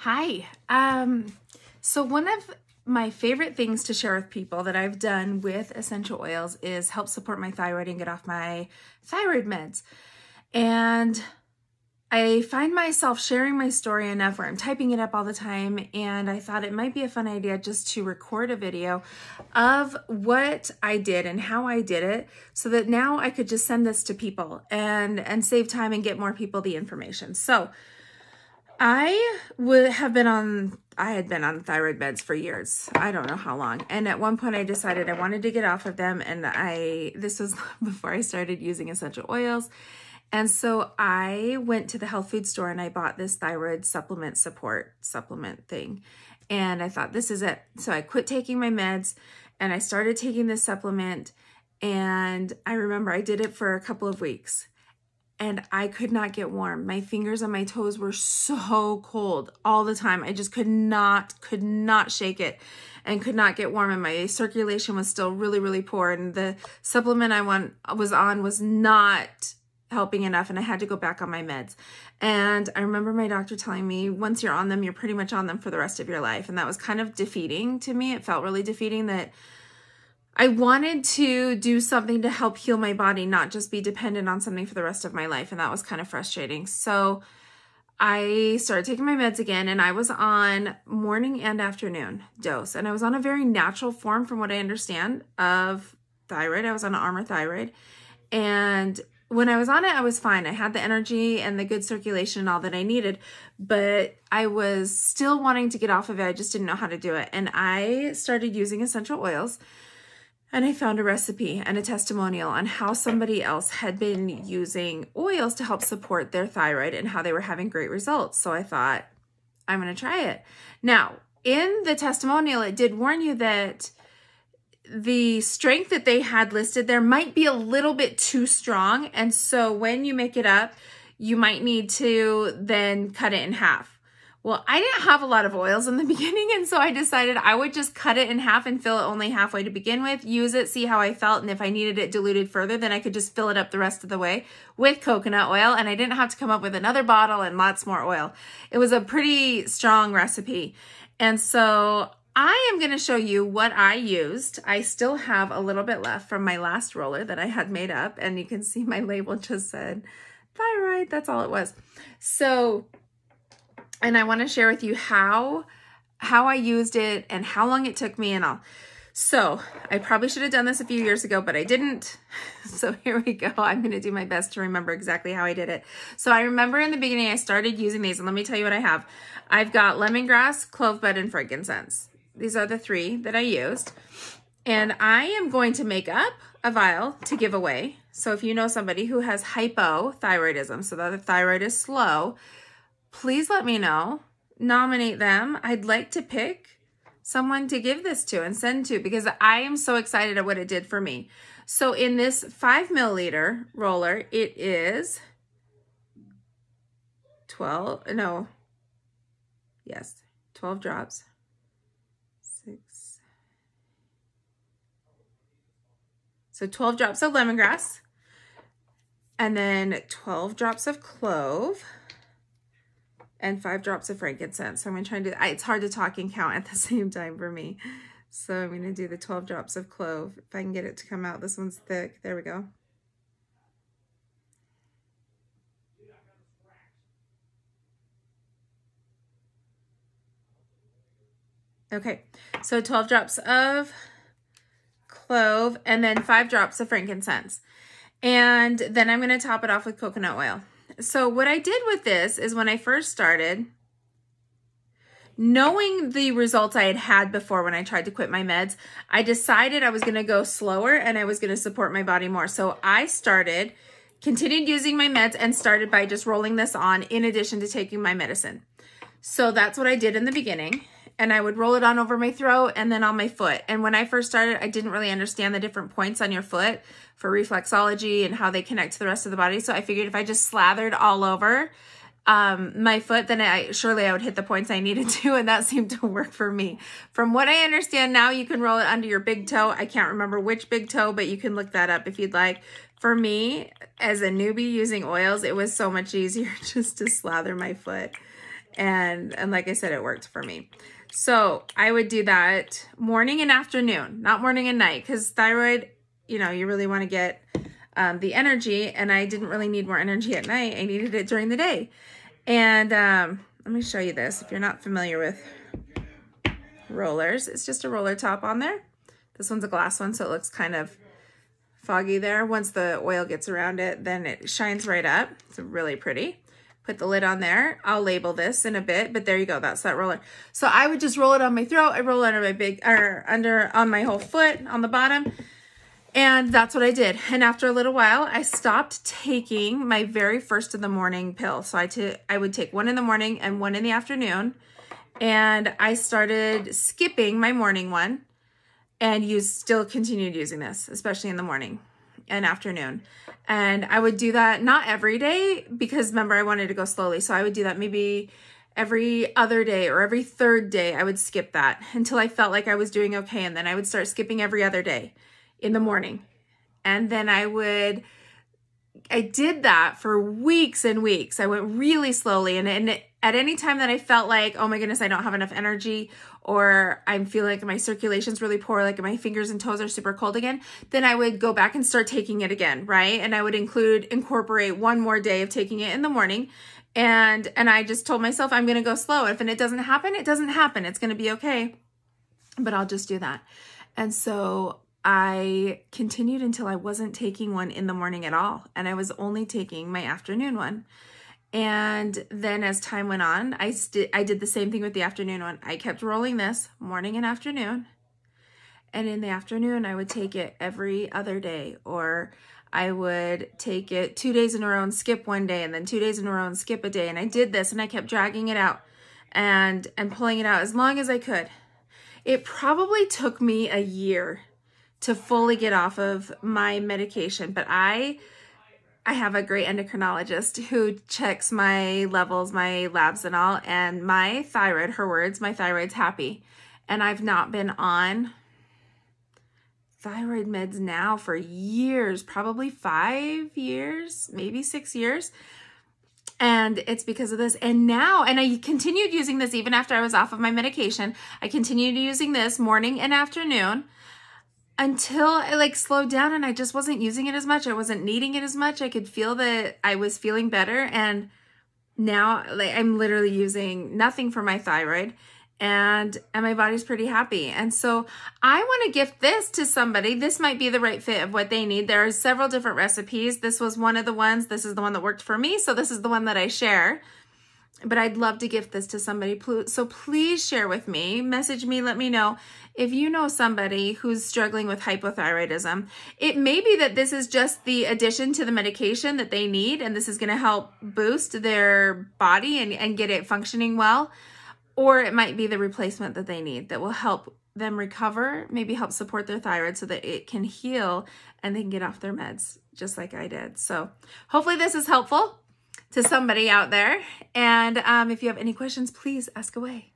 Hi. So one of my favorite things to share with people that I've done with essential oils is help support my thyroid and get off my thyroid meds. And I find myself sharing my story enough where I'm typing it up all the time, and I thought it might be a fun idea just to record a video of what I did and how I did it so that now I could just send this to people and save time and get more people the information. So I had been on thyroid meds for years. I don't know how long. And at one point I decided I wanted to get off of them, and this was before I started using essential oils. And so I went to the health food store and I bought this thyroid supplement thing. And I thought, this is it. So I quit taking my meds and I started taking this supplement. And I remember I did it for a couple of weeks and I could not get warm. My fingers and my toes were so cold all the time. I just could not shake it and could not get warm. And my circulation was still really, really poor. And the supplement I was on was not helping enough, and I had to go back on my meds. And I remember my doctor telling me, once you're on them, you're pretty much on them for the rest of your life. And that was kind of defeating to me. It felt really defeating that I wanted to do something to help heal my body, not just be dependent on something for the rest of my life. And that was kind of frustrating. So I started taking my meds again, and I was on morning and afternoon dose. And I was on a very natural form, from what I understand, of thyroid. I was on Armour Thyroid. And when I was on it, I was fine. I had the energy and the good circulation and all that I needed, but I was still wanting to get off of it. I just didn't know how to do it. And I started using essential oils, and I found a recipe and a testimonial on how somebody else had been using oils to help support their thyroid and how they were having great results. So I thought, I'm going to try it. Now, in the testimonial, it did warn you that the strength that they had listed there might be a little bit too strong. And so when you make it up, you might need to then cut it in half. Well, I didn't have a lot of oils in the beginning, and so I decided I would just cut it in half and fill it only halfway to begin with, use it, see how I felt, and if I needed it diluted further, then I could just fill it up the rest of the way with coconut oil, and I didn't have to come up with another bottle and lots more oil. It was a pretty strong recipe. And so I am going to show you what I used. I still have a little bit left from my last roller that I had made up, and you can see my label just said thyroid. That's all it was. So, and I want to share with you how I used it and how long it took me and all. So I probably should have done this a few years ago, but I didn't. So here we go. I'm going to do my best to remember exactly how I did it. So I remember in the beginning, I started using these, and let me tell you what I have. I've got lemongrass, clove bud, and frankincense. These are the three that I used. And I am going to make up a vial to give away. So if you know somebody who has hypothyroidism, so that the thyroid is slow, please let me know. Nominate them. I'd like to pick someone to give this to and send to, because I am so excited at what it did for me. So in this 5 milliliter roller, it is 12 drops. 6. So 12 drops of lemongrass, and then 12 drops of clove, and 5 drops of frankincense. So I'm going to try and do, it's hard to talk and count at the same time for me. So I'm going to do the 12 drops of clove. If I can get it to come out, this one's thick. There we go. Okay, so 12 drops of clove and then 5 drops of frankincense. And then I'm going to top it off with coconut oil. So what I did with this is, when I first started, knowing the results I had had before when I tried to quit my meds, I decided I was going to go slower and I was going to support my body more. So I continued using my meds and started by just rolling this on in addition to taking my medicine. So that's what I did in the beginning. And I would roll it on over my throat and then on my foot. And when I first started, I didn't really understand the different points on your foot for reflexology and how they connect to the rest of the body. So I figured if I just slathered all over my foot, then surely I would hit the points I needed to, and that seemed to work for me. From what I understand now, you can roll it under your big toe. I can't remember which big toe, but you can look that up if you'd like. For me, as a newbie using oils, it was so much easier just to slather my foot. And like I said, it worked for me. So I would do that morning and afternoon, not morning and night, because thyroid, you know, you really want to get the energy, and I didn't really need more energy at night. I needed it during the day. And let me show you this. If you're not familiar with rollers, it's just a roller top on there. This one's a glass one, so it looks kind of foggy there. Once the oil gets around it, then it shines right up. It's really pretty. Put the lid on there. I'll label this in a bit, but there you go. That's that roller. So I would just roll it on my throat. I roll it under my on my whole foot on the bottom. And that's what I did. And after a little while, I stopped taking my very first of the morning pill. So I would take one in the morning and one in the afternoon. And I started skipping my morning one and still continued using this, especially in the morning and afternoon. And I would do that not every day, because remember, I wanted to go slowly. So I would do that maybe every other day or every third day. I would skip that until I felt like I was doing okay. And then I would start skipping every other day in the morning. And then I did that for weeks and weeks. I went really slowly. And at any time that I felt like, oh my goodness, I don't have enough energy, or I'm feeling like my circulation's really poor, like my fingers and toes are super cold again, then I would go back and start taking it again, right? And I would incorporate one more day of taking it in the morning. And I just told myself, I'm going to go slow. If it doesn't happen, it doesn't happen. It's going to be okay, but I'll just do that. And so I continued until I wasn't taking one in the morning at all. And I was only taking my afternoon one. And then as time went on, I did the same thing with the afternoon one. I kept rolling this morning and afternoon. And in the afternoon, I would take it every other day, or I would take it 2 days in a row and skip one day, and then 2 days in a row and skip a day. And I did this, and I kept dragging it out and pulling it out as long as I could. It probably took me a year to fully get off of my medication, but I have a great endocrinologist who checks my levels, my labs and all, and my thyroid, her words, my thyroid's happy. And I've not been on thyroid meds now for years, probably 5 years, maybe 6 years. And it's because of this. And I continued using this even after I was off of my medication. I continued using this morning and afternoon until I slowed down, and I just wasn't using it as much. I wasn't needing it as much. I could feel that I was feeling better. And now I'm literally using nothing for my thyroid, and my body's pretty happy. And so I want to gift this to somebody. This might be the right fit of what they need. There are several different recipes. This was one of the ones. This is the one that worked for me. So this is the one that I share. But I'd love to gift this to somebody. So please share with me, message me, let me know if you know somebody who's struggling with hypothyroidism. It may be that this is just the addition to the medication that they need, and this is going to help boost their body and get it functioning well. Or it might be the replacement that they need that will help them recover, maybe help support their thyroid so that it can heal and they can get off their meds just like I did. So hopefully this is helpful to somebody out there. And if you have any questions, please ask away.